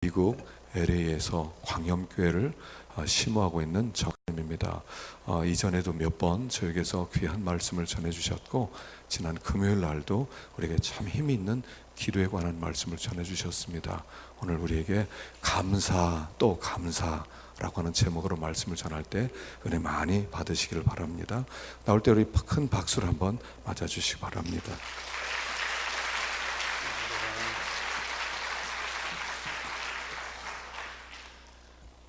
미국 LA에서 광염교회를 심호하고 있는 정입니다. 이전에도 몇 번 저에게서 귀한 말씀을 전해주셨고, 지난 금요일 날도 우리에게 참 힘이 있는 기도에 관한 말씀을 전해주셨습니다. 오늘 우리에게 감사 또 감사라고 하는 제목으로 말씀을 전할 때 은혜 많이 받으시기를 바랍니다. 나올 때 우리 큰 박수를 한번 맞아주시기 바랍니다.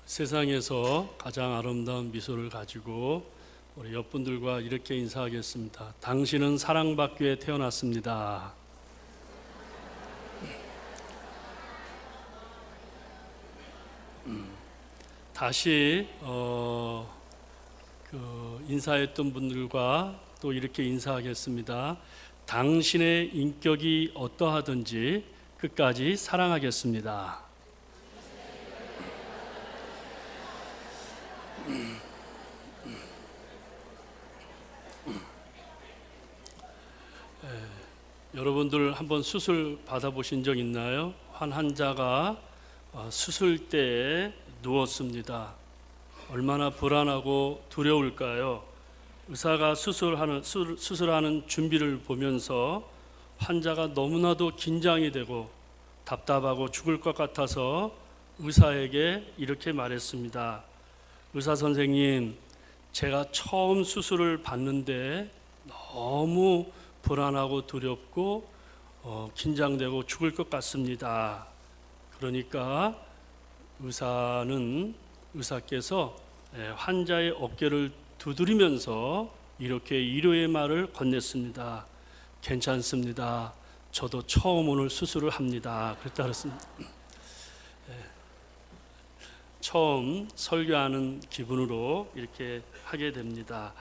세상에서 가장 아름다운 미소를 가지고 우리 옆분들과 이렇게 인사하겠습니다. 당신은 사랑받기 위해 태어났습니다. 다시 인사했던 분들과 또 이렇게 인사하겠습니다. 당신의 인격이 어떠하든지 끝까지 사랑하겠습니다. 여러분들 한번 수술 받아보신 적 있나요? 한 환자가 수술대에 누웠습니다. 얼마나 불안하고 두려울까요? 의사가 수술하는 준비를 보면서 환자가 너무나도 긴장이 되고 답답하고 죽을 것 같아서 의사에게 이렇게 말했습니다. 의사 선생님, 제가 처음 수술을 받는데 너무 불안하고 두렵고 긴장되고 죽을 것 같습니다. 그러니까 의사께서 환자의 어깨를 두드리면서 이렇게 위로의 말을 건넸습니다. 괜찮습니다. 저도 처음 오늘 수술을 합니다. 그랬다 그랬습니다. 처음 설교하는 기분으로 이렇게 하게 됩니다.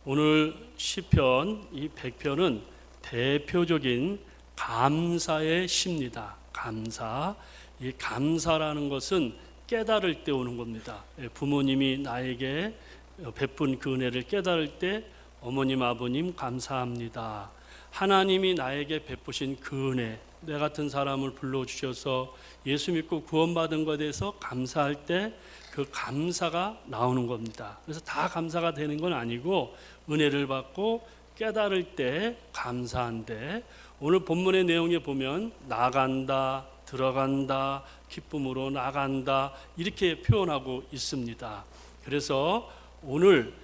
오늘 시편 이 100편은 대표적인 감사의 시입니다. 감사. 이 감사라는 것은 깨달을 때 오는 겁니다. 부모님이 나에게 베푼 그 은혜를 깨달을 때 어머님, 아버님 감사합니다. 하나님이 나에게 베푸신 그 은혜, 내 같은 사람을 불러주셔서 예수 믿고 구원받은 것에 대해서 감사할 때 그 감사가 나오는 겁니다. 그래서 다 감사가 되는 건 아니고 은혜를 받고 깨달을 때 감사한데, 오늘 본문의 내용에 보면 나간다, 들어간다, 기쁨으로 나간다 이렇게 표현하고 있습니다. 그래서 오늘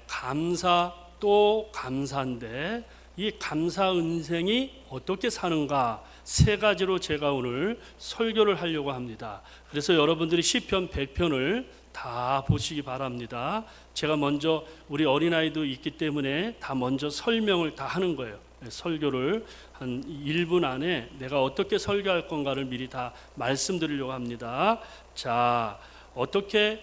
감사 또 감사인데, 이 감사 은생이 어떻게 사는가 세 가지로 제가 오늘 설교를 하려고 합니다. 그래서 여러분들이 시편 100편을 다 보시기 바랍니다. 제가 먼저 우리 어린아이도 있기 때문에 다 먼저 설명을 다 하는 거예요. 설교를 한 1분 안에 내가 어떻게 설교할 건가를 미리 다 말씀드리려고 합니다. 자, 어떻게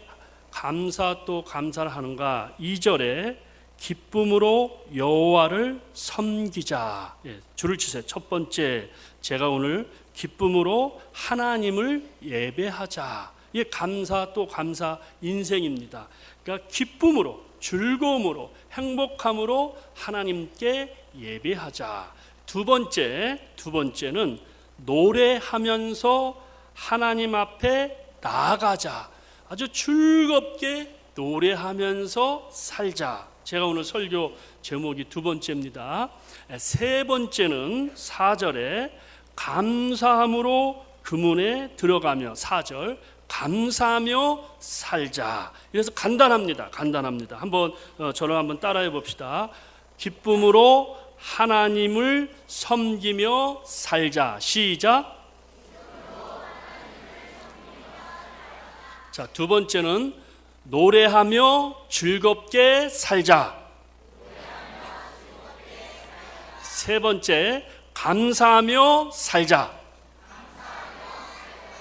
감사 또 감사를 하는가? 2절에 기쁨으로 여호와를 섬기자. 줄을 치세요. 첫 번째, 제가 오늘 기쁨으로 하나님을 예배하자. 이게 감사 또 감사 인생입니다. 그러니까 기쁨으로, 즐거움으로, 행복함으로 하나님께 예배하자. 두 번째는 노래하면서 하나님 앞에 나아가자. 아주 즐겁게 노래하면서 살자. 제가 오늘 설교 제목이 두 번째입니다. 세 번째는 4절에 감사함으로 그 문에 들어가며, 4절 감사하며 살자. 그래서 간단합니다. 한번 저를 한번 따라해 봅시다. 기쁨으로 하나님을 섬기며 살자. 시작. 자, 두 번째는 노래하며 즐겁게 살자. 세 번째, 감사하며 살자.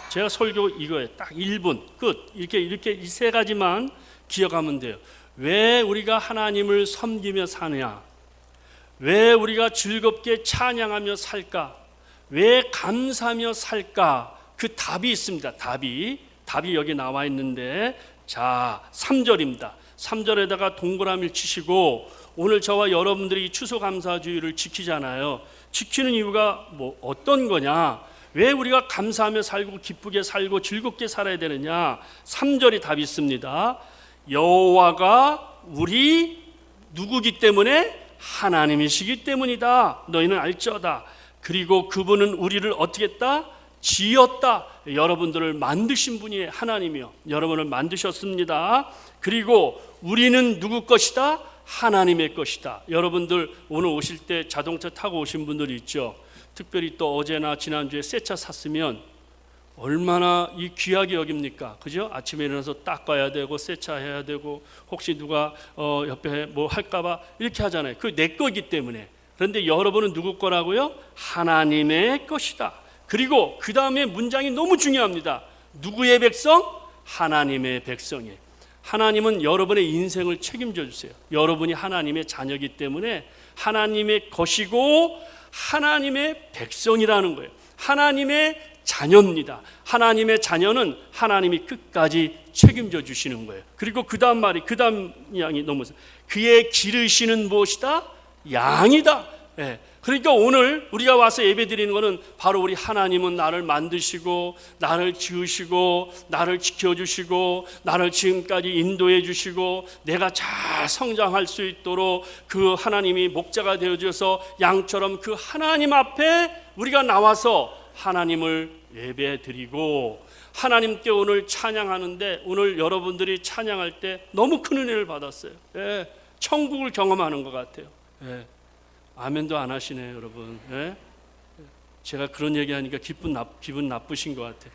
제가 설교 이거에 딱 1분 끝. 이렇게 이 세 가지만 기억하면 돼요. 왜 우리가 하나님을 섬기며 사냐? 왜 우리가 즐겁게 찬양하며 살까? 왜 감사하며 살까? 그 답이 있습니다. 답이 여기 나와 있는데, 자, 3절입니다. 3절에다가 동그라미를 치시고, 오늘 저와 여러분들이 추수감사주의를 지키잖아요. 지키는 이유가 어떤 거냐? 왜 우리가 감사하며 살고 기쁘게 살고 즐겁게 살아야 되느냐? 3절이 답이 있습니다. 여호와가 우리 누구기 때문에? 하나님이시기 때문이다. 너희는 알지어다. 그리고 그분은 우리를 어떻게 했다? 지었다. 여러분들을 만드신 분이 하나님이요, 여러분을 만드셨습니다. 그리고 우리는 누구 것이다? 하나님의 것이다. 여러분들 오늘 오실 때 자동차 타고 오신 분들이 있죠. 특별히 또 어제나 지난주에 새 차 샀으면 얼마나 이 귀하게 여깁니까? 그죠? 아침에 일어나서 닦아야 되고 세차해야 되고 혹시 누가 옆에 뭐 할까봐 이렇게 하잖아요. 그게 내 거기 때문에. 그런데 여러분은 누구 거라고요? 하나님의 것이다. 그리고 그 다음에 문장이 너무 중요합니다. 누구의 백성? 하나님의 백성이에요. 하나님은 여러분의 인생을 책임져 주세요. 여러분이 하나님의 자녀이기 때문에 하나님의 것이고 하나님의 백성이라는 거예요. 하나님의 자녀입니다. 하나님의 자녀는 하나님이 끝까지 책임져 주시는 거예요. 그리고 그 다음 말이, 그 다음 양이 너무, 그의 기르시는 무엇이다? 양이다. 예. 그러니까 오늘 우리가 와서 예배 드리는 것은 바로 우리 하나님은 나를 만드시고 나를 지으시고 나를 지켜주시고 나를 지금까지 인도해 주시고 내가 잘 성장할 수 있도록 그 하나님이 목자가 되어줘서 양처럼 그 하나님 앞에 우리가 나와서 하나님을 예배 드리고 하나님께 오늘 찬양하는데, 오늘 여러분들이 찬양할 때 너무 큰 은혜를 받았어요. 예. 천국을 경험하는 것 같아요. 예. 아멘도 안 하시네요, 여러분. 예? 제가 그런 얘기하니까 기분 나쁘신 것 같아요.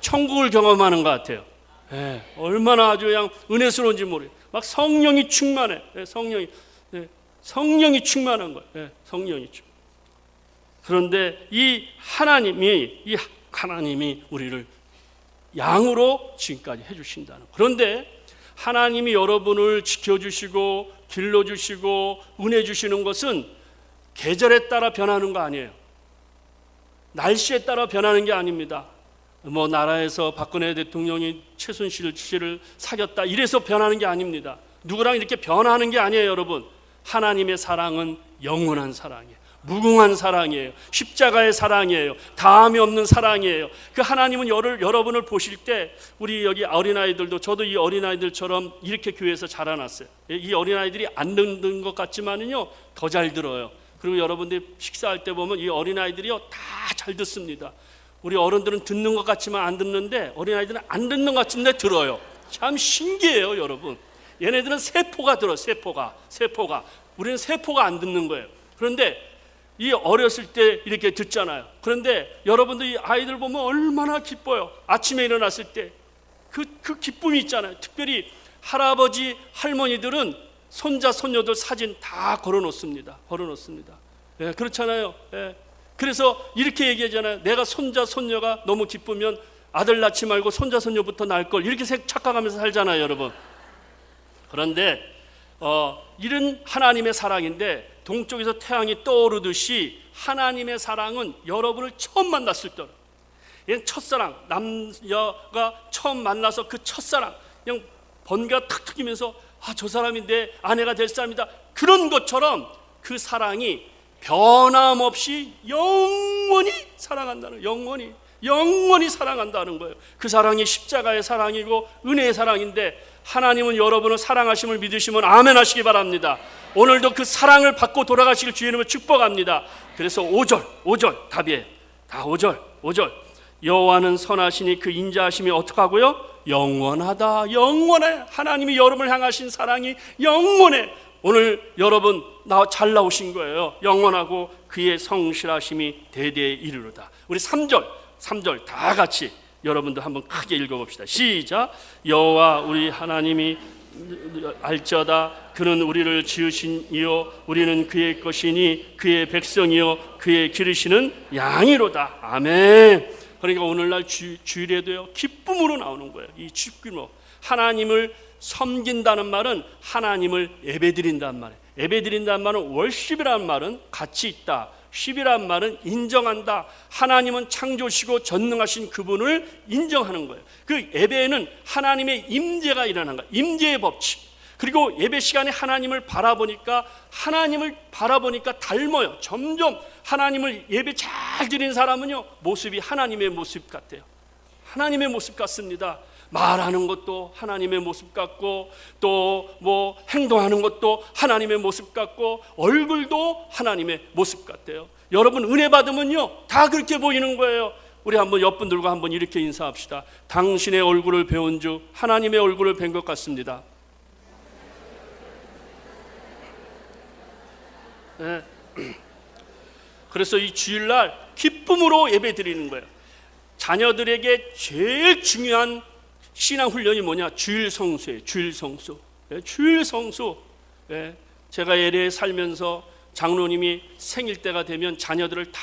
천국을 경험하는 것 같아요. 예. 얼마나 아주 그냥 은혜스러운지 모르겠어요. 막 성령이 충만해. 예, 성령이 충만한 거예요. 예, 성령이 충만. 그런데 이 하나님이 우리를 양으로 지금까지 해주신다는 거예요. 그런데 하나님이 여러분을 지켜주시고 길러주시고 은혜 주시는 것은 계절에 따라 변하는 거 아니에요. 날씨에 따라 변하는 게 아닙니다. 뭐 나라에서 박근혜 대통령이 최순실 씨를 사귀었다 이래서 변하는 게 아닙니다. 누구랑 이렇게 변하는 게 아니에요, 여러분. 하나님의 사랑은 영원한 사랑이에요. 무궁한 사랑이에요. 십자가의 사랑이에요. 다함이 없는 사랑이에요. 그 하나님은 여러분을 보실 때, 우리 여기 어린아이들도, 저도 이 어린아이들처럼 이렇게 교회에서 자라났어요. 이 어린아이들이 안 듣는 것 같지만은요 더 잘 들어요. 그리고 여러분들이 식사할 때 보면 이 어린아이들이요 다 잘 듣습니다. 우리 어른들은 듣는 것 같지만 안 듣는데 어린아이들은 안 듣는 것 같은데 들어요. 참 신기해요, 여러분. 얘네들은 세포가 들어요. 세포가. 우리는 세포가 안 듣는 거예요. 그런데 이 어렸을 때 이렇게 듣잖아요. 그런데 여러분들 이 아이들 보면 얼마나 기뻐요. 아침에 일어났을 때 그 기쁨이 있잖아요. 특별히 할아버지 할머니들은 손자 손녀들 사진 다 걸어놓습니다. 예, 그렇잖아요. 예. 그래서 이렇게 얘기하잖아요. 내가 손자 손녀가 너무 기쁘면 아들 낳지 말고 손자 손녀부터 낳을 걸, 이렇게 착각하면서 살잖아요, 여러분. 그런데 이런 하나님의 사랑인데, 동쪽에서 태양이 떠오르듯이 하나님의 사랑은 여러분을 처음 만났을 때, 얘는 첫사랑, 남녀가 처음 만나서 그 첫사랑, 그냥 번개가 탁 튀기면서 저 사람이 내 아내가 될 사람이다, 그런 것처럼 그 사랑이 변함없이 영원히 사랑한다는, 영원히 사랑한다는 거예요. 그 사랑이 십자가의 사랑이고 은혜의 사랑인데, 하나님은 여러분을 사랑하심을 믿으시면 아멘 하시기 바랍니다. 오늘도 그 사랑을 받고 돌아가시길 주의 이름으로 축복합니다. 그래서 5절 답이에요. 다 5절. 여호와는 선하시니 그 인자하심이 어떻게 하고요? 영원하다. 영원해. 하나님이 여러분을 향하신 사랑이 영원해. 오늘 여러분 잘 나오신 거예요. 영원하고 그의 성실하심이 대대에 이르르다. 우리 3절 다 같이 여러분들 한번 크게 읽어봅시다. 시작. 여호와 우리 하나님이 알지어다. 그는 우리를 지으신 이요 우리는 그의 것이니 그의 백성이요 그의 기르시는 양이로다. 아멘. 그러니까 오늘날 주일에도요 기쁨으로 나오는 거예요. 이 기쁨으로 하나님을 섬긴다는 말은 하나님을 예배드린다는 말이에요. 예배드린다는 말은 월십이라는 말은 가치 있다. 십이란 말은 인정한다. 하나님은 창조시고 전능하신 그분을 인정하는 거예요. 그 예배에는 하나님의 임재가 일어나는 거예요. 임재의 법칙. 그리고 예배 시간에 하나님을 바라보니까 닮아요. 점점 하나님을 예배 잘 드리는 사람은요, 모습이 하나님의 모습 같아요. 하나님의 모습 같습니다. 말하는 것도 하나님의 모습 같고, 또 뭐 행동하는 것도 하나님의 모습 같고, 얼굴도 하나님의 모습 같아요. 여러분 은혜 받으면요 다 그렇게 보이는 거예요. 우리 한번 옆분들과 한번 이렇게 인사합시다. 당신의 얼굴을 배운 주 하나님의 얼굴을 뵌 것 같습니다. 네. 그래서 이 주일날 기쁨으로 예배 드리는 거예요. 자녀들에게 제일 중요한 신앙 훈련이 뭐냐? 주일 성수예요. 주일 성수. 네, 주일 성수. 네, 제가 LA에 살면서 장로님이 생일 때가 되면 자녀들을 다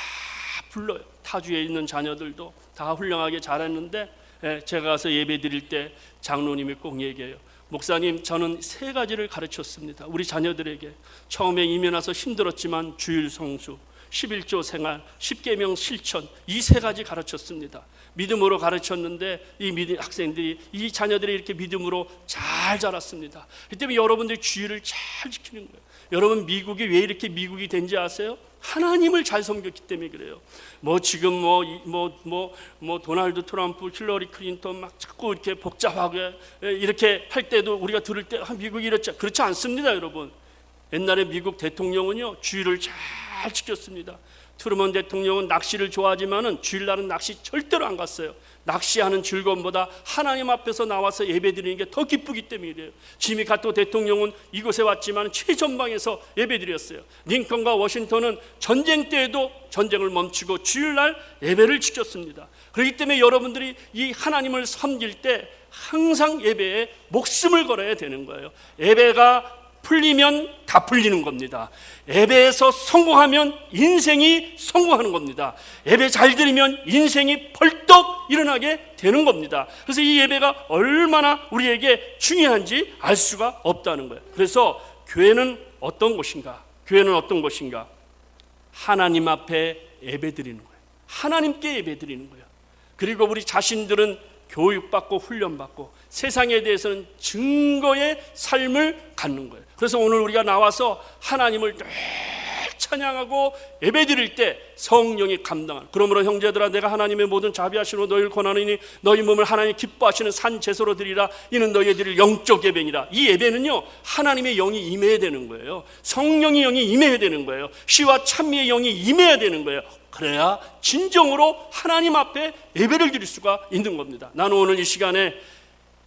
불러요. 타주에 있는 자녀들도 다 훌륭하게 잘했는데, 네, 제가 가서 예배 드릴 때 장로님이 꼭 얘기해요. 목사님, 저는 3가지를 가르쳤습니다. 우리 자녀들에게. 처음에 이민 와서 힘들었지만 주일 성수, 11조 생활, 10계명 실천, 이 3가지 가르쳤습니다. 믿음으로 가르쳤는데 이 학생들이, 이 자녀들이 이렇게 믿음으로 잘 자랐습니다. 그 때문에 여러분들이 주일을 잘 지키는 거예요. 여러분 미국이 왜 이렇게 미국이 된지 아세요? 하나님을 잘 섬겼기 때문에 그래요. 지금 도널드 트럼프, 힐러리 클린턴 막 자꾸 이렇게 복잡하게 이렇게 할 때도 우리가 들을 때 미국이 이렇지, 그렇지 않습니다, 여러분. 옛날에 미국 대통령은요 주일을 잘 지켰습니다. 트루먼 대통령은 낚시를 좋아하지만은 주일날은 낚시 절대로 안 갔어요. 낚시하는 즐거움보다 하나님 앞에서 나와서 예배드리는 게 더 기쁘기 때문이래요. 지미 카터 대통령은 이곳에 왔지만 최전방에서 예배드렸어요. 링컨과 워싱턴은 전쟁 때에도 전쟁을 멈추고 주일날 예배를 지켰습니다. 그렇기 때문에 여러분들이 이 하나님을 섬길 때 항상 예배에 목숨을 걸어야 되는 거예요. 예배가 풀리면 다 풀리는 겁니다. 예배에서 성공하면 인생이 성공하는 겁니다. 예배 잘 드리면 인생이 벌떡 일어나게 되는 겁니다. 그래서 이 예배가 얼마나 우리에게 중요한지 알 수가 없다는 거예요. 그래서 교회는 어떤 곳인가? 교회는 어떤 곳인가? 하나님 앞에 예배 드리는 거예요. 하나님께 예배 드리는 거예요. 그리고 우리 자신들은 교육받고 훈련받고 세상에 대해서는 증거의 삶을 갖는 거예요. 그래서 오늘 우리가 나와서 하나님을 늘 찬양하고 예배드릴 때 성령이 감당하는, 그러므로 형제들아 내가 하나님의 모든 자비하시로 너희를 권하느니 너희 몸을 하나님 기뻐하시는 산 제소로 드리라. 이는 너희의 드릴 영적 예배니라. 이 예배는요 하나님의 영이 임해야 되는 거예요. 성령의 영이 임해야 되는 거예요. 시와 찬미의 영이 임해야 되는 거예요. 그래야 진정으로 하나님 앞에 예배를 드릴 수가 있는 겁니다. 나는 오늘 이 시간에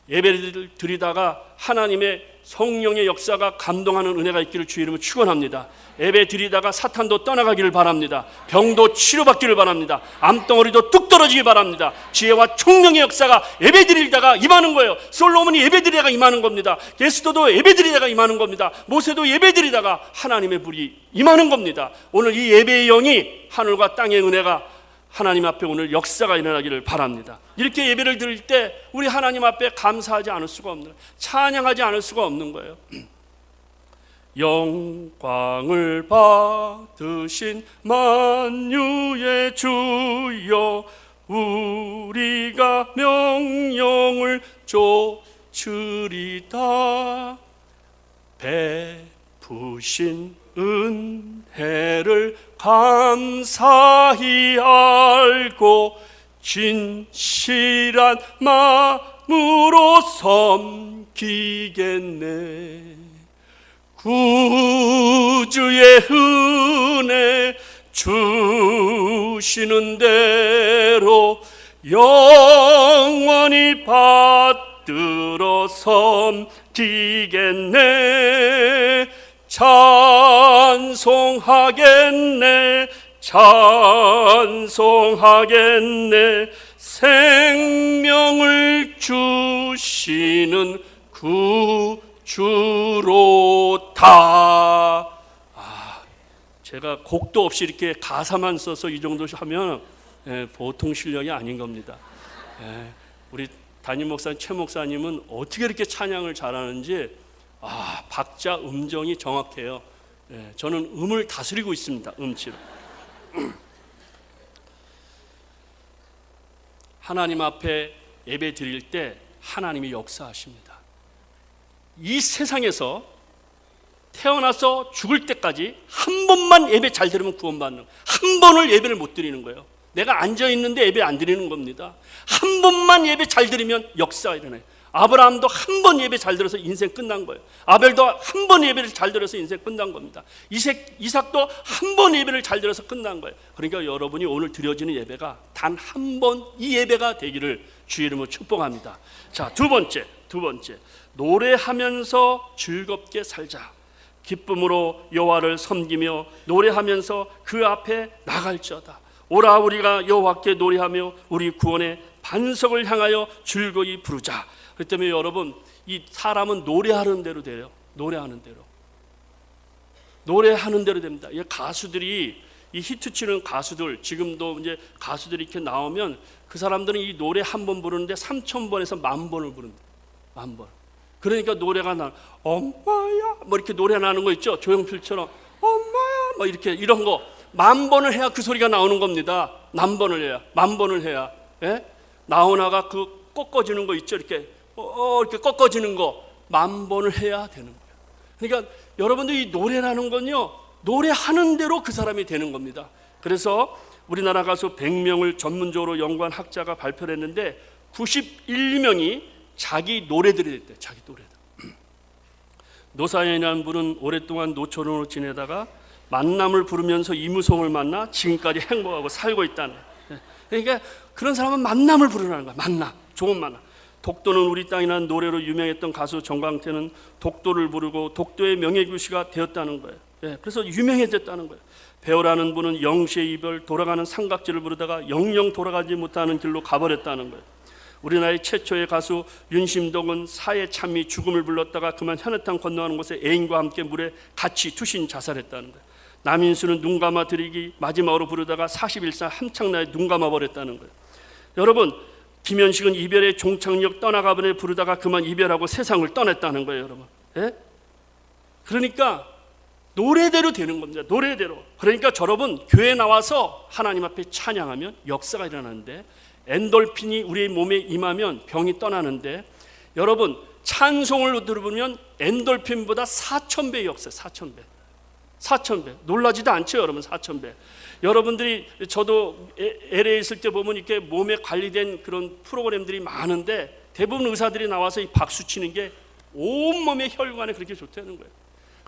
예배를 드리다가 하나님의 성령의 역사가 감동하는 은혜가 있기를 주의 이름으로 축원합니다. 예배 드리다가 사탄도 떠나가기를 바랍니다. 병도 치료받기를 바랍니다. 암덩어리도 뚝 떨어지기 바랍니다. 지혜와 총명의 역사가 예배 드리다가 임하는 거예요. 솔로몬이 예배 드리다가 임하는 겁니다. 게스도도 예배 드리다가 임하는 겁니다. 모세도 예배 드리다가 하나님의 불이 임하는 겁니다. 오늘 이 예배의 영이 하늘과 땅의 은혜가 하나님 앞에 오늘 역사가 일어나기를 바랍니다. 이렇게 예배를 드릴 때 우리 하나님 앞에 감사하지 않을 수가 없는, 찬양하지 않을 수가 없는 거예요. 영광을 받으신 만유의 주여, 우리가 명령을 좇으리다. 베푸신 은혜를 감사히 알고 진실한 마음으로 섬기겠네. 구주의 은혜 주시는 대로 영원히 받들어 섬기겠네. 찬송하겠네. 찬송하겠네. 생명을 주시는 구주로다. 제가 곡도 없이 이렇게 가사만 써서 이 정도 하면 보통 실력이 아닌 겁니다. 우리 담임 목사님, 최 목사님은 어떻게 이렇게 찬양을 잘하는지 박자 음정이 정확해요. 저는 음을 다스리고 있습니다. 음치로. 하나님 앞에 예배 드릴 때 하나님이 역사하십니다. 이 세상에서 태어나서 죽을 때까지 한 번만 예배 잘 드리면 구원받는, 한 번을 예배를 못 드리는 거예요. 내가 앉아있는데 예배 안 드리는 겁니다. 한 번만 예배 잘 드리면 역사가 일어나요. 아브라함도 한 번 예배 잘 들어서 인생 끝난 거예요. 아벨도 한 번 예배를 잘 들어서 인생 끝난 겁니다. 이삭도 한 번 예배를 잘 들어서 끝난 거예요. 그러니까 여러분이 오늘 드려지는 예배가 단 한 번 이 예배가 되기를 주의 이름으로 축복합니다. 자, 두 번째 노래하면서 즐겁게 살자. 기쁨으로 여호와를 섬기며 노래하면서 그 앞에 나갈지어다. 오라 우리가 여호와께 노래하며 우리 구원의 반석을 향하여 즐거이 부르자. 그렇기 때문에 여러분, 이 사람은 노래하는 대로 돼요. 노래하는 대로 됩니다. 이 가수들이, 이 히트치는 가수들, 지금도 이제 가수들이 이렇게 나오면 그 사람들은 이 노래 한 번 부르는데 3,000번에서 10,000번을 부릅니다. 10,000번. 그러니까 노래가 엄마야 뭐 이렇게 노래 나는 거 있죠. 조용필처럼 엄마야 뭐 이렇게 이런 거 10,000번을 해야 그 소리가 나오는 겁니다. 10,000번을 해야. 예? 나오나가 그 꺾어지는 거 있죠. 이렇게 이렇게 꺾어지는 거 10,000번을 해야 되는 거예요. 그러니까 여러분들 이 노래라는 건요, 노래하는 대로 그 사람이 되는 겁니다. 그래서 우리나라 가수 100명을 전문적으로 연구한 학자가 발표를 했는데 91명이 자기 노래들이 됐대요. 자기 노래들. 노사연이라는 분은 오랫동안 노처녀로 지내다가 만남을 부르면서 이무송을 만나 지금까지 행복하고 살고 있다는 거예요. 그러니까 그런 사람은 만남을 부르라는 거야. 만남, 좋은 만남. 독도는 우리 땅이라는 노래로 유명했던 가수 정광태는 독도를 부르고 독도의 명예교시가 되었다는 거예요. 그래서 유명해졌다는 거예요. 배우라는 분은 영시의 이별, 돌아가는 삼각지를 부르다가 영영 돌아가지 못하는 길로 가버렸다는 거예요. 우리나라의 최초의 가수 윤심덕은 사회 찬미 죽음을 불렀다가 그만 현해탄 건너가는 곳에 애인과 함께 물에 같이 투신 자살했다는 거예요. 남인수는 눈 감아 드리기 마지막으로 부르다가 41살 한창 나이에 눈 감아 버렸다는 거예요. 여러분, 김현식은 이별의 종착역 떠나가버려 부르다가 그만 이별하고 세상을 떠났다는 거예요. 여러분, 예? 그러니까 노래대로 되는 겁니다. 노래대로. 그러니까 여러분, 교회 나와서 하나님 앞에 찬양하면 역사가 일어나는데, 엔돌핀이 우리의 몸에 임하면 병이 떠나는데, 여러분 찬송을 들어보면 엔돌핀보다 4,000배의 역사, 4,000배. 놀라지도 않죠, 여러분. 4,000배. 여러분들이, 저도 LA에 있을 때 보면 이렇게 몸에 관리된 그런 프로그램들이 많은데 대부분 의사들이 나와서 이 박수 치는 게 온몸의 혈관에 그렇게 좋다는 거예요.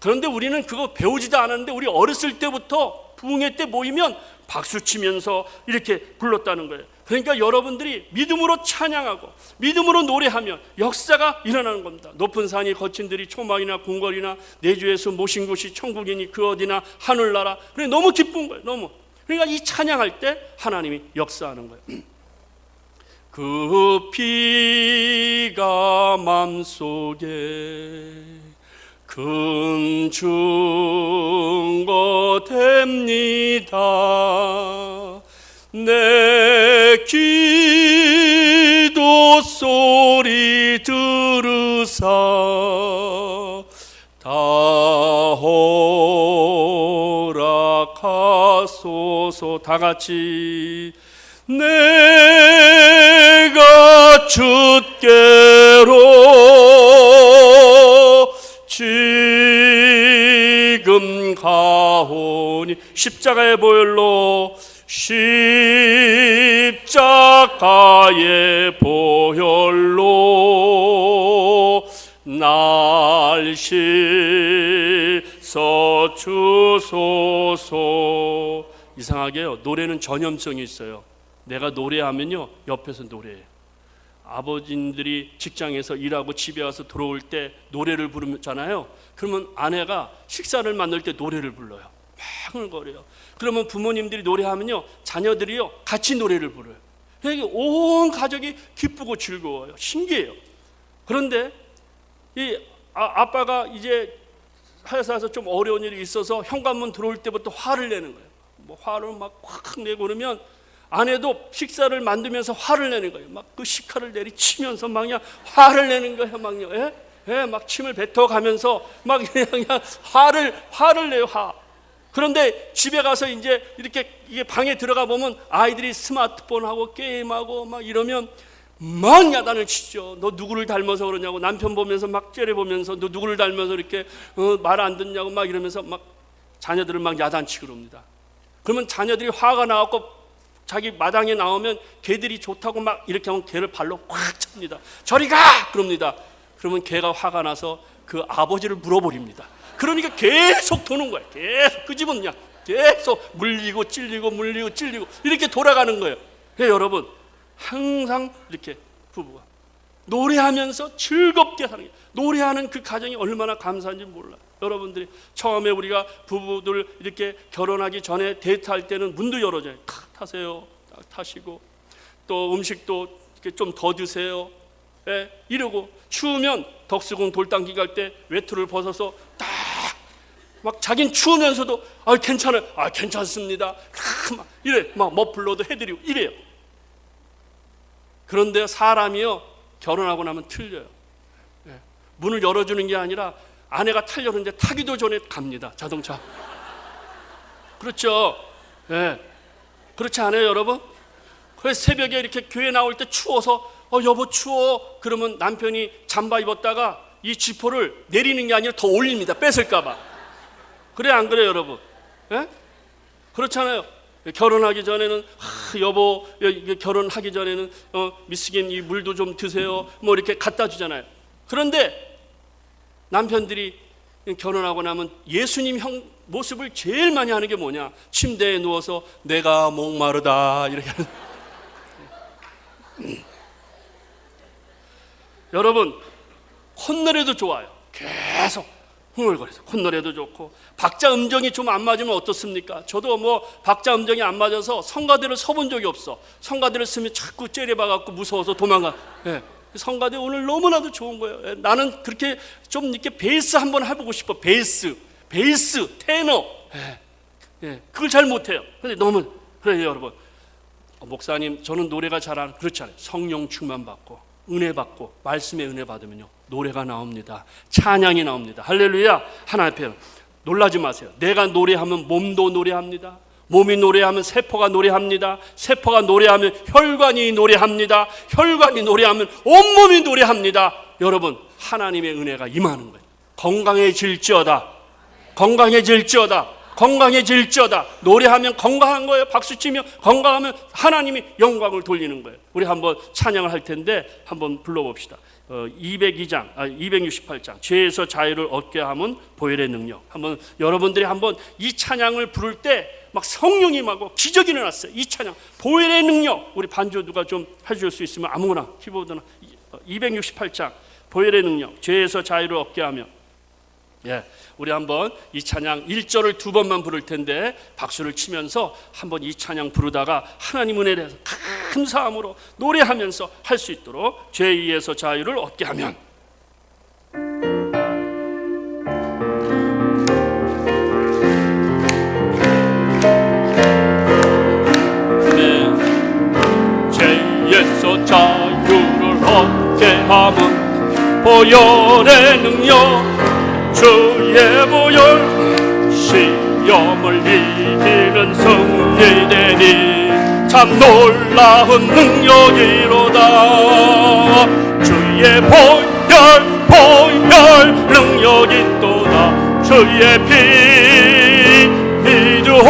그런데 우리는 그거 배우지도 않았는데 우리 어렸을 때부터 부흥회 때 모이면 박수 치면서 이렇게 불렀다는 거예요. 그러니까 여러분들이 믿음으로 찬양하고 믿음으로 노래하면 역사가 일어나는 겁니다. 높은 산이 거친 들이 초막이나 궁궐이나 내주에서 모신 곳이 천국이니 그 어디나 하늘나라. 그래, 너무 기쁜 거예요. 너무. 그러니까 이 찬양할 때 하나님이 역사하는 거예요. 그 피가 맘속에 큰 증거 됩니다. 내 기도 소리 들으사 다 허락하소서. 다 같이 내가 주께로 지금 가오니. 십자가의 보혈로, 십자가의 보혈로 날 씻어 주소서. 이상하게요, 노래는 전염성이 있어요. 내가 노래하면요 옆에서 노래해요. 아버지들이 직장에서 일하고 집에 와서 들어올 때 노래를 부르잖아요. 그러면 아내가 식사를 만들 때 노래를 불러요. 막 흥얼거려요. 그러면 부모님들이 노래하면요 자녀들이요 같이 노래를 불러요. 그러니까 온 가족이 기쁘고 즐거워요. 신기해요. 그런데 이 아빠가 이제 회사에서 좀 어려운 일이 있어서 현관문 들어올 때부터 화를 내는 거예요. 뭐 화를 막 확 내고 그러면 아내도 식사를 만들면서 화를 내는 거예요. 막 그 식칼을 내리치면서 막 그냥 화를 내는 거예요. 막요. 막 침을 뱉어가면서 막 그냥 화를 내요. 그런데 집에 가서 이제 이렇게 이게 방에 들어가 보면 아이들이 스마트폰하고 게임하고 막 이러면 막 야단을 치죠. 너 누구를 닮아서 그러냐고, 남편 보면서 막 째려보면서 너 누구를 닮아서 이렇게 말 안 듣냐고 막 이러면서 막 자녀들을 막 야단치고 그럽니다. 그러면 자녀들이 화가 나갖고 자기 마당에 나오면 개들이 좋다고 막 이렇게 하면 개를 발로 확 찹니다. 저리 가! 그럽니다. 그러면 개가 화가 나서 그 아버지를 물어버립니다. 그러니까 계속 도는 거예요. 계속 그 집은 그냥 계속 물리고 찔리고 물리고 찔리고 이렇게 돌아가는 거예요. 그래서 여러분, 항상 이렇게 부부가 노래하면서 즐겁게 사는 게, 노래하는 그 가정이 얼마나 감사한지 몰라요. 여러분들이 처음에 우리가 부부들 이렇게 결혼하기 전에 데이트할 때는 문도 열어줘요. 탁 타세요. 딱 타시고 또 음식도 좀 더 드세요. 예, 이러고 추우면 덕수궁 돌담기 갈 때 외투를 벗어서 딱 막 자긴 추우면서도 괜찮아요. 괜찮습니다. 막 이래, 막 머플러도 해드리고 이래요. 그런데 사람이요, 결혼하고 나면 틀려요. 예, 문을 열어주는 게 아니라 아내가 타려는데 타기도 전에 갑니다. 자동차. 그렇죠. 예, 그렇지 않아요, 여러분? 그래서 새벽에 이렇게 교회 나올 때 추워서 여보 추워. 그러면 남편이 잠바 입었다가 이 지퍼를 내리는 게 아니라 더 올립니다. 뺏을까 봐. 그래 안 그래요, 여러분? 예? 그렇잖아요. 결혼하기 전에는 여보 결혼하기 전에는 미스김 이 물도 좀 드세요. 뭐 이렇게 갖다 주잖아요. 그런데 남편들이 결혼하고 나면 예수님 형 모습을 제일 많이 하는 게 뭐냐? 침대에 누워서 내가 목마르다 이렇게 하는. 여러분, 콧노래도 좋아요. 계속 흥얼거려서 콧노래도 좋고, 박자 음정이 좀 안 맞으면 어떻습니까? 저도 뭐 박자 음정이 안 맞아서 성가대를 서본 적이 없어. 성가대를 쓰면 자꾸 째려봐갖고 무서워서 도망가. 예. 성가대 오늘 너무나도 좋은 거예요. 예. 나는 그렇게 좀 이렇게 베이스 한번 해보고 싶어. 베이스, 테너. 예. 예. 그걸 잘 못해요. 근데 너무 그래요, 여러분. 목사님, 저는 노래가 잘 안, 그렇지 않아요. 성령 충만 받고 은혜 받고 말씀의 은혜 받으면요, 노래가 나옵니다. 찬양이 나옵니다. 할렐루야. 하나님 앞에 놀라지 마세요. 내가 노래하면 몸도 노래합니다. 몸이 노래하면 세포가 노래합니다. 세포가 노래하면 혈관이 노래합니다. 혈관이 노래하면 온몸이 노래합니다. 여러분, 하나님의 은혜가 임하는 거예요. 건강해질지어다. 노래하면 건강한 거예요. 박수치며 건강하면 하나님이 영광을 돌리는 거예요. 우리 한번 찬양을 할 텐데 한번 불러봅시다. 268장 죄에서 자유를 얻게 하면 보혈의 능력. 한번 여러분들이 한번 이 찬양을 부를 때 막 성령이 임하고 기적이 일어났어요. 이 찬양 보혈의 능력. 우리 반주 누가 좀 해줄 수 있으면 아무거나 키보드나. 268장 보혈의 능력, 죄에서 자유를 얻게 하며. 예, 우리 한번 이 찬양 1절을 두 번만 부를 텐데 박수를 치면서 한번 이 찬양 부르다가 하나님 은혜에 대해서 감사함으로 노래하면서 할 수 있도록 죄에서 자유를 얻게 하면. 네. 죄에서 자유를 얻게 하면 보혈의 능력, 주의 보혈 시험을 이기는 승리되니 참 놀라운 능력이로다. 주의 보혈 능력이 또다. 주의 피 믿으오.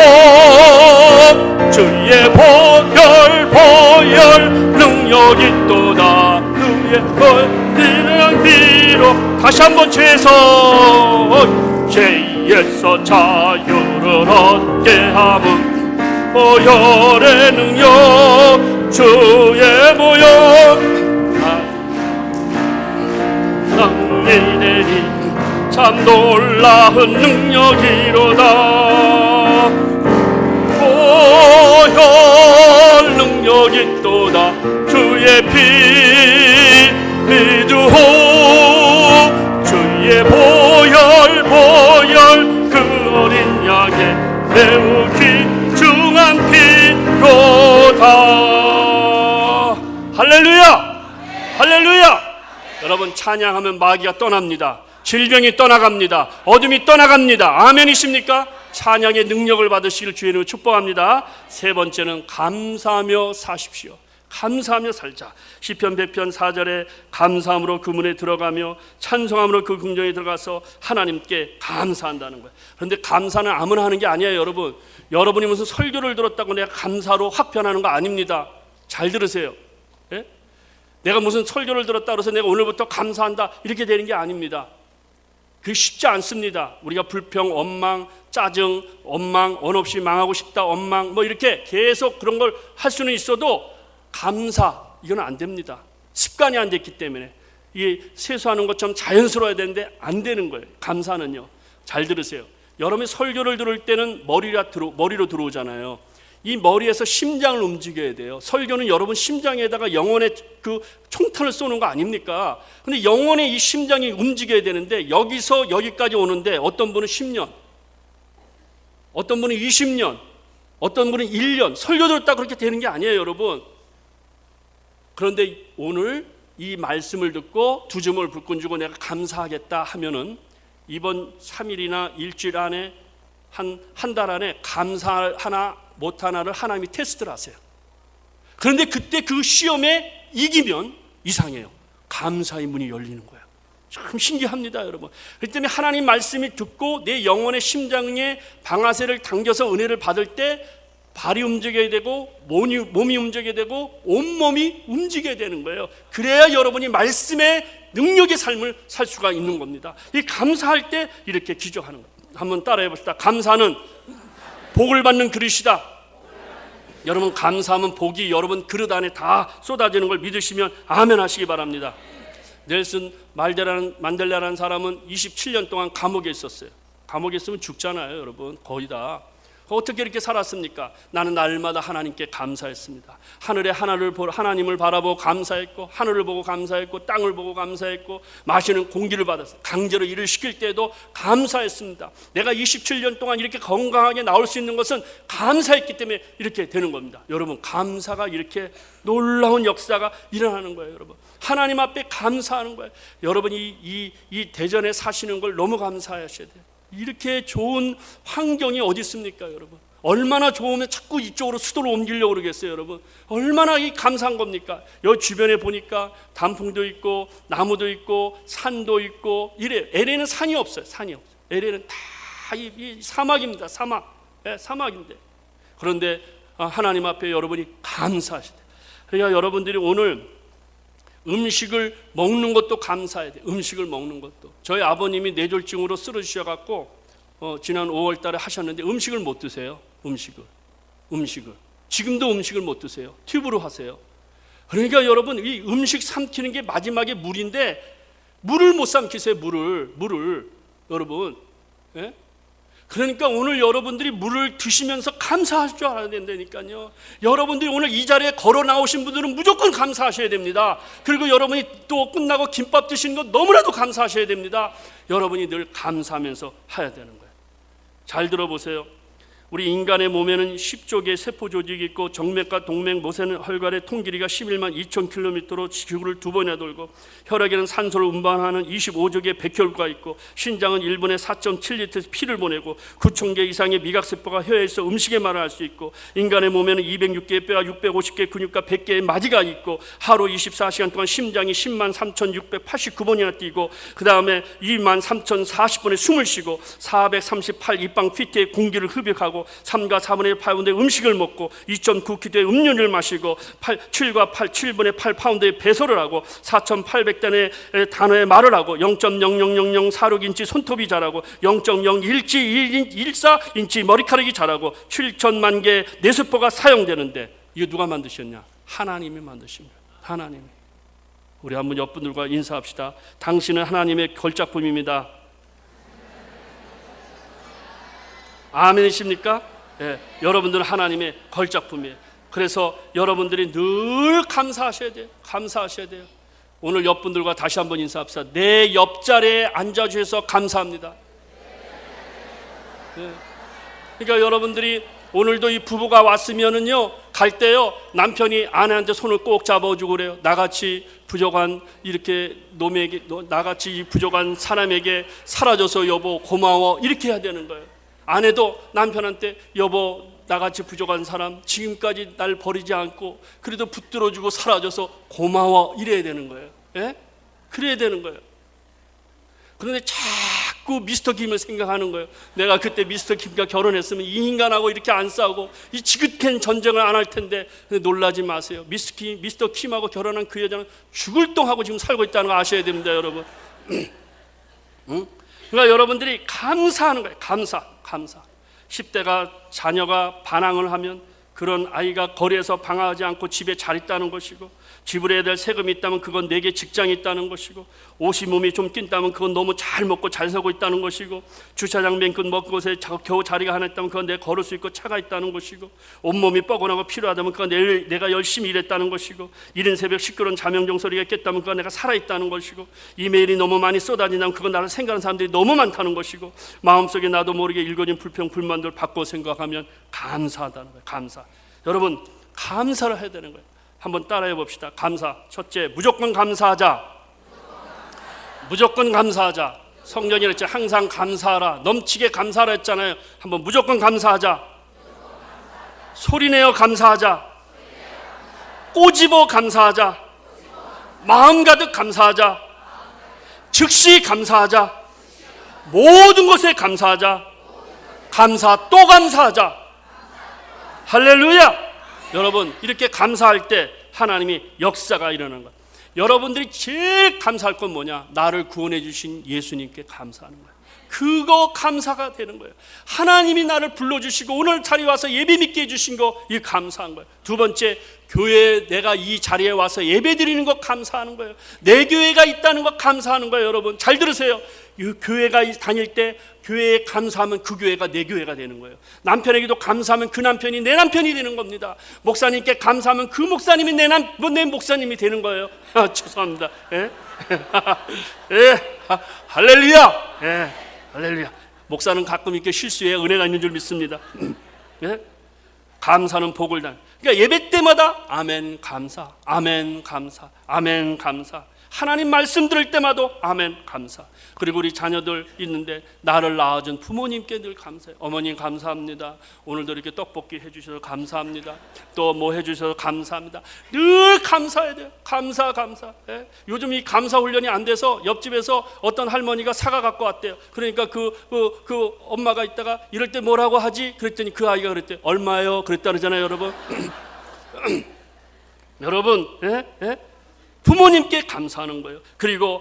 주의 보혈 능력이 또다. 주의 보혈 비로. 다시 한번 죄에서 자유를 얻게 하면 보혈의 능력, 주의 보혈 능리되니 참 놀라운 능력이로다. 보혈 능력이 또다. 주의 피 믿으오. 주의 보혈 그 어린 양의 매우 귀중한 피로다. 할렐루야. 여러분, 찬양하면 마귀가 떠납니다. 질병이 떠나갑니다. 어둠이 떠나갑니다. 아멘이십니까? 찬양의 능력을 받으시길 주의 이름으로 축복합니다. 세 번째는 감사하며 사십시오. 감사하며 살자. 시편 100편 4절에 감사함으로 그 문에 들어가며 찬송함으로 그 궁정에 들어가서 하나님께 감사한다는 거예요. 그런데 감사는 아무나 하는 게 아니에요, 여러분. 여러분이 무슨 설교를 들었다고 내가 감사로 확 변하는 거 아닙니다. 잘 들으세요. 예? 내가 무슨 설교를 들었다고 해서 내가 오늘부터 감사한다 이렇게 되는 게 아닙니다. 그게 쉽지 않습니다. 우리가 불평, 원망, 짜증, 원망, 원 없이 망하고 싶다, 원망 뭐 이렇게 계속 그런 걸 할 수는 있어도 감사 이건 안 됩니다. 습관이 안 됐기 때문에 이게 세수하는 것처럼 자연스러워야 되는데 안 되는 거예요. 감사는요. 잘 들으세요. 여러분이 설교를 들을 때는 머리로 들어오잖아요. 이 머리에서 심장을 움직여야 돼요. 설교는 여러분 심장에다가 영혼의 그 총탄을 쏘는 거 아닙니까? 근데 영혼의 이 심장이 움직여야 되는데 여기서 여기까지 오는데 어떤 분은 10년, 어떤 분은 20년, 어떤 분은 1년 설교 들었다 그렇게 되는 게 아니에요, 여러분. 그런데 오늘 이 말씀을 듣고 두 주먹을 불끈 쥐고 내가 감사하겠다 하면은 이번 3일이나 일주일 안에 한 달 안에 감사 하나 못 하나를 하나님이 테스트를 하세요. 그런데 그때 그 시험에 이기면 이상해요. 감사의 문이 열리는 거예요. 참 신기합니다, 여러분. 그렇기 때문에 하나님 말씀이 듣고 내 영혼의 심장에 방아쇠를 당겨서 은혜를 받을 때 발이 움직여야 되고 몸이 움직여야 되고 온몸이 움직여야 되는 거예요. 그래야 여러분이 말씀의 능력의 삶을 살 수가 있는 겁니다. 이 감사할 때 이렇게 기적하는 거예요. 한번 따라해 봅시다. 감사는 복을 받는 그릇이다. 여러분 감사하면 복이 여러분 그릇 안에 다 쏟아지는 걸 믿으시면 아멘 하시기 바랍니다. 넬슨 만델라라는 사람은 27년 동안 감옥에 있었어요. 감옥에 있으면 죽잖아요, 여러분. 거의 다. 어떻게 이렇게 살았습니까? 나는 날마다 하나님께 감사했습니다. 하늘의 하나님을 바라보고 감사했고, 하늘을 보고 감사했고, 땅을 보고 감사했고, 마시는 공기를 받았어요. 강제로 일을 시킬 때도 감사했습니다. 내가 27년 동안 이렇게 건강하게 나올 수 있는 것은 감사했기 때문에 이렇게 되는 겁니다. 여러분 감사가 이렇게 놀라운 역사가 일어나는 거예요, 여러분. 하나님 앞에 감사하는 거예요. 여러분이 이 대전에 사시는 걸 너무 감사하셔야 돼요. 이렇게 좋은 환경이 어디 있습니까, 여러분? 얼마나 좋으면 자꾸 이쪽으로 수도로 옮기려고 그러겠어요, 여러분? 얼마나 감사한 겁니까? 여기 주변에 보니까 단풍도 있고 나무도 있고 산도 있고 이래요. LA는 산이 없어요. 산이 없어요. LA는 다 이 사막입니다. 사막. 네, 사막인데. 그런데 하나님 앞에 여러분이 감사하시대. 그러니까 여러분들이 오늘 음식을 먹는 것도 감사해야 돼요. 음식을 먹는 것도. 저희 아버님이 뇌졸중으로 쓰러지셔갖고 지난 5월 달에 하셨는데 음식을 못 드세요. 음식을. 지금도 음식을 못 드세요. 튜브로 하세요. 그러니까 여러분 이 음식 삼키는 게 마지막에 물인데 물을 못 삼키세요. 물을 여러분. 예? 그러니까 오늘 여러분들이 물을 드시면서 감사할 줄 알아야 된다니까요. 여러분들이 오늘 이 자리에 걸어 나오신 분들은 무조건 감사하셔야 됩니다. 그리고 여러분이 또 끝나고 김밥 드시는 거 너무나도 감사하셔야 됩니다. 여러분이 늘 감사하면서 해야 되는 거예요. 잘 들어보세요. 우리 인간의 몸에는 10조 개의 세포 조직이 있고 정맥과 동맥, 모세는 혈관의 통 길이가 11만 2천 킬로미터로 지구를 2번이나 돌고 혈액에는 산소를 운반하는 25조 개의 백혈구가 있고 신장은 1분에 4.7리터 피를 보내고 9천 개 이상의 미각세포가 혀에 있어 음식의 말을 할 수 있고 인간의 몸에는 206개의 뼈와 650개의 근육과 100개의 마디가 있고 하루 24시간 동안 심장이 10만 3,689번이나 뛰고 그 다음에 2만 3,040번의 숨을 쉬고 438 입방 피트의 공기를 흡입하고 3과 4분의 8파운드의 음식을 먹고 2.9kg의 음료를 마시고 7과 7분의 8파운드의 배설을 하고 4,800단의 단어의 말을 하고 0.00046인치 손톱이 자라고 0.0114인치 머리카락이 자라고 7천만 개의 뇌세포가 사용되는데 이거 누가 만드셨냐? 하나님이 만드십니다. 하나님이. 우리 한번 옆분들과 인사합시다. 당신은 하나님의 걸작품입니다. 아멘이십니까? 예, 여러분들은 하나님의 걸작품이에요. 그래서 여러분들이 늘 감사하셔야 돼요. 감사하셔야 돼요. 오늘 옆분들과 다시 한번 인사합시다. 내 옆자리에 앉아주셔서 감사합니다. 예. 그러니까 여러분들이 오늘도 이 부부가 왔으면은요, 갈 때요, 남편이 아내한테 손을 꼭 잡아주고 그래요. 나같이 부족한 이렇게 놈에게, 나같이 부족한 사람에게 사라져서 여보 고마워 이렇게 해야 되는 거예요. 아내도 남편한테 여보 나같이 부족한 사람, 지금까지 날 버리지 않고 그래도 붙들어주고 살아줘서 고마워, 이래야 되는 거예요. 예? 그래야 되는 거예요. 그런데 자꾸 미스터 김을 생각하는 거예요. 내가 그때 미스터 김과 결혼했으면 이 인간하고 이렇게 안 싸우고 이 지긋한 전쟁을 안 할 텐데. 놀라지 마세요. 미스터 김하고 결혼한 그 여자는 죽을 똥하고 지금 살고 있다는 거 아셔야 됩니다, 여러분. 응? 그러니까 여러분들이 감사하는 거예요. 감사. 10대가 자녀가 반항을 하면 그런 아이가 거리에서 방황하지 않고 집에 잘 있다는 것이고, 지불해야 될 세금이 있다면 그건 내게 직장이 있다는 것이고, 옷이 몸이 좀 낀다면 그건 너무 잘 먹고 잘 살고 있다는 것이고, 주차장 맨끝 먹은 곳에 겨우 자리가 하나 있다면 그건 내가 걸을 수 있고 차가 있다는 것이고, 온몸이 뻐근하고 필요하다면 그건 내가 열심히 일했다는 것이고, 이른 새벽 시끄러운 자명종 소리가 있겠다면 그건 내가 살아있다는 것이고, 이메일이 너무 많이 쏟아진다면 그건 나를 생각하는 사람들이 너무 많다는 것이고, 마음속에 나도 모르게 일궈진 불평 불만들 바꿔 생각하면 감사하다는 거예요. 감사. 여러분, 감사를 해야 되는 거예요. 한번 따라해 봅시다. 감사. 첫째, 무조건 감사하자. 무조건 감사하자. 성경이 그랬죠. 항상 감사하라. 넘치게 감사하라 했잖아요. 한번 무조건 감사하자. 소리내어 감사하자. 꼬집어 감사하자. 마음 가득 감사하자. 즉시 감사하자. 모든 것에 감사하자. 감사 또 감사하자. 할렐루야. 여러분, 이렇게 감사할 때 하나님이 역사가 일어나는 거예요. 여러분들이 제일 감사할 건 뭐냐? 나를 구원해 주신 예수님께 감사하는 거예요. 그거 감사가 되는 거예요. 하나님이 나를 불러주시고 오늘 자리에 와서 예배 믿게 해주신 거, 이 감사한 거예요. 두 번째, 교회에 내가 이 자리에 와서 예배 드리는 거 감사하는 거예요. 내 교회가 있다는 거 감사하는 거예요. 여러분 잘 들으세요. 이 교회가 다닐 때 교회에 감사하면 그 교회가 내 교회가 되는 거예요. 남편에게도 감사하면 그 남편이 내 남편이 되는 겁니다. 목사님께 감사하면 그 목사님이 내 목사님이 되는 거예요. 죄송합니다. 예? 예. 할렐루야. 예. 할렐루야. 목사는 가끔 이렇게 실수해 은혜가 있는 줄 믿습니다. 예? 감사는 복을 단. 그러니까 예배 때마다 아멘 감사, 아멘 감사, 아멘 감사. 하나님 말씀 들을 때마다 아멘 감사. 그리고 우리 자녀들 있는데 나를 낳아준 부모님께 늘 감사해요. 어머님 감사합니다. 오늘도 이렇게 떡볶이 해주셔서 감사합니다. 또 뭐 해주셔서 감사합니다. 늘 감사해야 돼요. 감사. 예? 요즘 이 감사 훈련이 안 돼서 옆집에서 어떤 할머니가 사과 갖고 왔대요. 그러니까 그 엄마가 있다가 이럴 때 뭐라고 하지? 그랬더니 그 아이가 그랬대요. 얼마요? 그랬다 그러잖아요, 여러분. 여러분, 예? 부모님께 감사하는 거예요. 그리고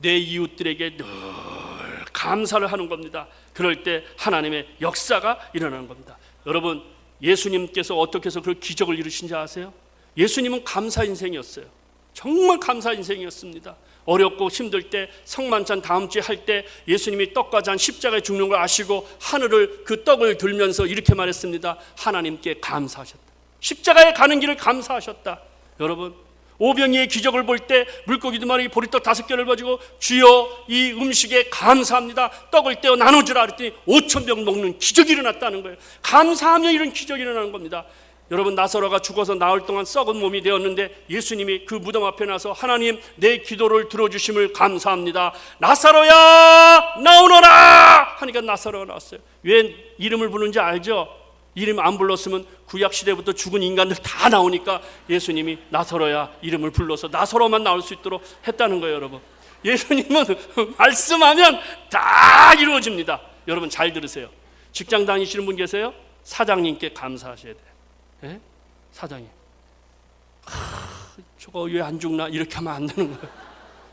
내 이웃들에게 늘 감사를 하는 겁니다. 그럴 때 하나님의 역사가 일어나는 겁니다. 여러분, 예수님께서 어떻게 해서 그 기적을 이루신지 아세요? 예수님은 감사 인생이었어요. 정말 감사 인생이었습니다. 어렵고 힘들 때 성만찬 다음 주에 할 때 예수님이 떡과 잔 십자가에 죽는 걸 아시고 하늘을 그 떡을 들면서 이렇게 말했습니다. 하나님께 감사하셨다. 십자가에 가는 길을 감사하셨다. 여러분, 오병이의 기적을 볼 때 물고기 2마리 보리떡 5개를 가지고 주여 이 음식에 감사합니다. 떡을 떼어 나눠주라 그랬더니 5,000병 먹는 기적이 일어났다는 거예요. 감사하며 이런 기적이 일어나는 겁니다. 여러분, 나사로가 죽어서 나흘 동안 썩은 몸이 되었는데 예수님이 그 무덤 앞에 나서 하나님 내 기도를 들어주심을 감사합니다. 나사로야 나오너라 하니까 나사로가 나왔어요. 왜 이름을 부르는지 알죠? 이름 안 불렀으면 구약시대부터 죽은 인간들 다 나오니까 예수님이 나사로야 이름을 불러서 나사로만 나올 수 있도록 했다는 거예요. 여러분, 예수님은 말씀하면 다 이루어집니다. 여러분 잘 들으세요. 직장 다니시는 분 계세요? 사장님께 감사하셔야 돼요. 예? 사장님, 저거 왜 안 죽나? 이렇게 하면 안 되는 거예요.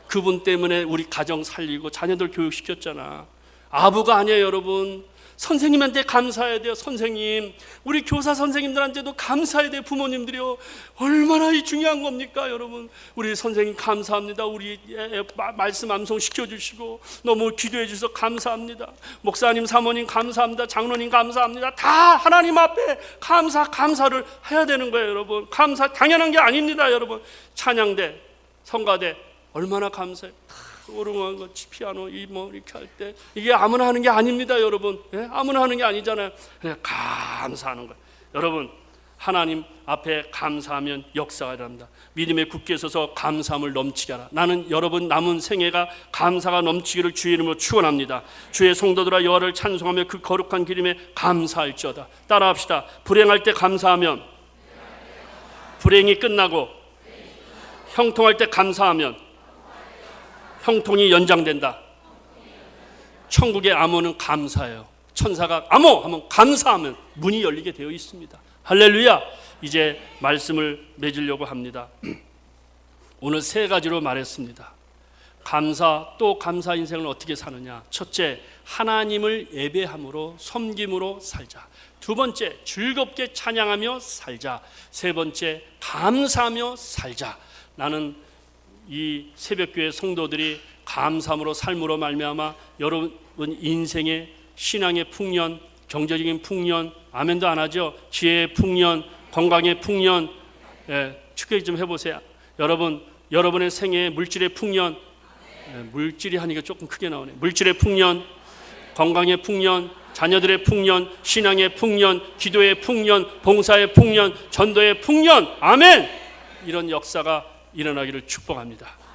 그분 때문에 우리 가정 살리고 자녀들 교육시켰잖아. 아부가 아니에요. 여러분, 선생님한테 감사해야 돼요. 선생님, 우리 교사 선생님들한테도 감사해야 돼요. 부모님들이요. 얼마나 중요한 겁니까, 여러분. 우리 선생님 감사합니다. 우리 말씀 암송 시켜주시고 너무 기도해 주셔서 감사합니다. 목사님, 사모님 감사합니다. 장로님 감사합니다. 다 하나님 앞에 감사를 해야 되는 거예요, 여러분. 감사 당연한 게 아닙니다, 여러분. 찬양대, 성가대 얼마나 감사해요. 오르막 거 피아노 뭐 이렇게 할 때 이게 아무나 하는 게 아닙니다, 여러분. 예? 아무나 하는 게 아니잖아요. 그냥 감사하는 거예요. 여러분, 하나님 앞에 감사하면 역사가 일어납니다. 믿음에 굳게 서서 감사함을 넘치게 하라. 나는 여러분 남은 생애가 감사가 넘치기를 주의 이름으로 축원합니다. 주의 성도들아 여호와를 찬송하며 그 거룩한 기름에 감사할지어다. 따라합시다. 불행할 때 감사하면 불행이 끝나고, 형통할 때 감사하면 형통이 연장된다. 천국의 암호는 감사예요. 천사가 암호 하면 감사하면 문이 열리게 되어 있습니다. 할렐루야. 이제 말씀을 맺으려고 합니다. 오늘 세 가지로 말했습니다. 감사, 또 감사 인생을 어떻게 사느냐. 첫째, 하나님을 예배함으로 섬김으로 살자. 두 번째, 즐겁게 찬양하며 살자. 세 번째, 감사하며 살자. 나는 이 새벽교회 성도들이 감사함으로 삶으로 말미암아 여러분 인생의 신앙의 풍년, 경제적인 풍년, 아멘도 안 하죠. 지혜의 풍년, 건강의 풍년, 축하 좀 해보세요. 여러분의 생애의 물질의 풍년, 물질이 하니까 조금 크게 나오네. 물질의 풍년, 건강의 풍년, 자녀들의 풍년, 신앙의 풍년, 기도의 풍년, 봉사의 풍년, 전도의 풍년, 아멘. 이런 역사가 일어나기를 축복합니다.